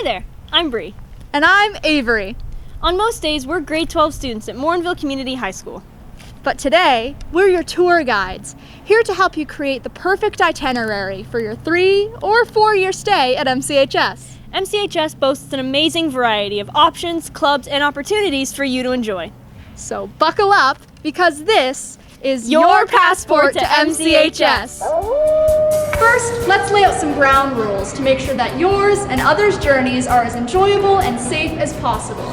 Hi there, I'm Bree. And I'm Avery. On most days, we're grade 12 students at Morinville Community High School. But today, we're your tour guides, here to help you create the perfect itinerary for your 3 or 4 year stay at MCHS. MCHS boasts an amazing variety of options, clubs, and opportunities for you to enjoy. So buckle up, because this is your passport to MCHS. First, let's lay out some ground rules to make sure that yours and others' journeys are as enjoyable and safe as possible.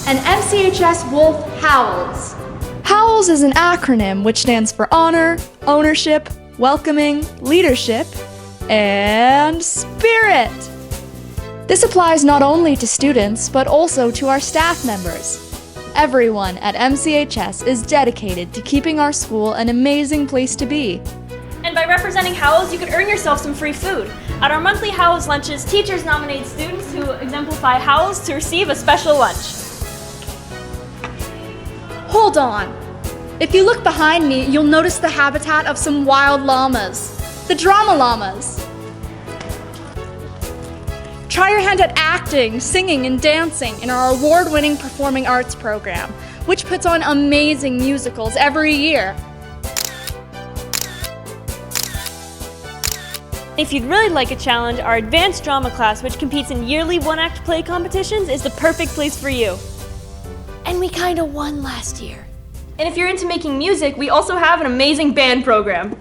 An MCHS Wolf HOWLS. HOWLS is an acronym which stands for Honor, Ownership, Welcoming, Leadership, and Spirit. This applies not only to students, but also to our staff members. Everyone at MCHS is dedicated to keeping our school an amazing place to be. And by representing HOWLS, you can earn yourself some free food. At our monthly HOWLS lunches, teachers nominate students who exemplify HOWLS to receive a special lunch. Hold on. If you look behind me, you'll notice the habitat of some wild llamas, the drama llamas. Try your hand at acting, singing, and dancing in our award-winning performing arts program, which puts on amazing musicals every year. If you'd really like a challenge, our advanced drama class, which competes in yearly one-act play competitions, is the perfect place for you. And we kinda won last year. And if you're into making music, we also have an amazing band program.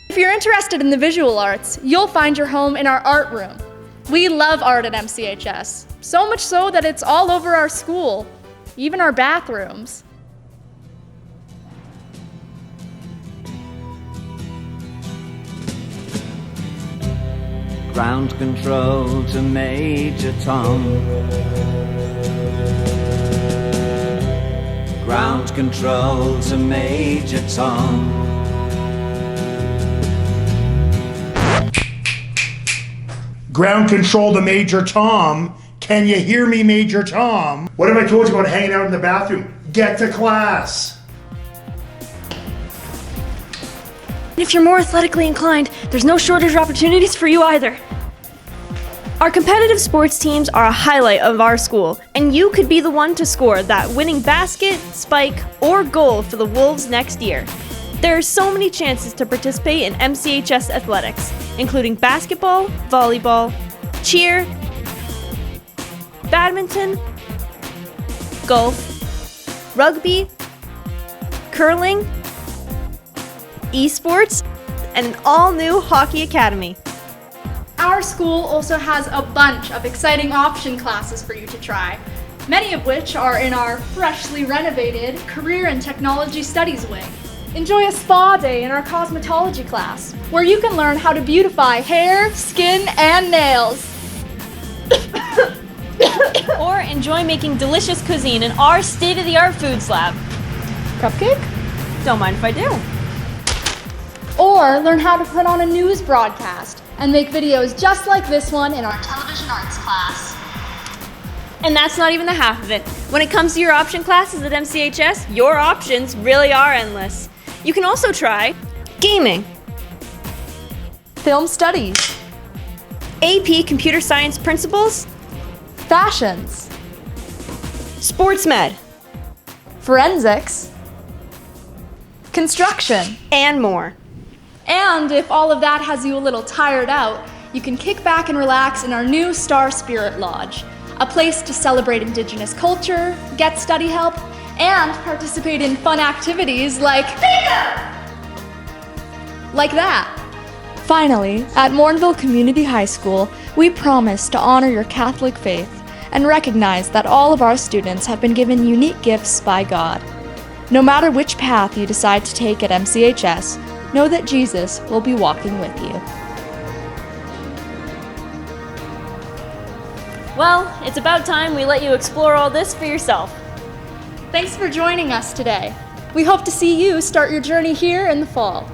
If you're interested in the visual arts, you'll find your home in our art room. We love art at MCHS, so much so that it's all over our school, even our bathrooms. Ground control to Major Tom. Ground control to Major Tom. Ground control to Major Tom. Can you hear me, Major Tom? What have I told you about hanging out in the bathroom? Get to class. And if you're more athletically inclined, there's no shortage of opportunities for you either. Our competitive sports teams are a highlight of our school, and you could be the one to score that winning basket, spike, or goal for the Wolves next year. There are so many chances to participate in MCHS athletics, including basketball, volleyball, cheer, badminton, golf, rugby, curling, esports, and an all-new hockey academy. Our school also has a bunch of exciting option classes for you to try, many of which are in our freshly renovated Career and Technology Studies wing. Enjoy a spa day in our cosmetology class, where you can learn how to beautify hair, skin, and nails. Or enjoy making delicious cuisine in our state-of-the-art foods lab. Cupcake? Don't mind if I do. Or learn how to put on a news broadcast and make videos just like this one in our television arts class. And that's not even the half of it. When it comes to your option classes at MCHS, your options really are endless. You can also try gaming, Film studies, AP Computer Science Principles, fashions, Sports Med, forensics, construction. and more. And if all of that has you a little tired out, you can kick back and relax in our new Star Spirit Lodge, a place to celebrate Indigenous culture, get study help, and participate in fun activities like that. Finally, at Morinville Community High School, we promise to honor your Catholic faith and recognize that all of our students have been given unique gifts by God. No matter which path you decide to take at MCHS, know that Jesus will be walking with you. Well, it's about time we let you explore all this for yourself. Thanks for joining us today. We hope to see you start your journey here in the fall.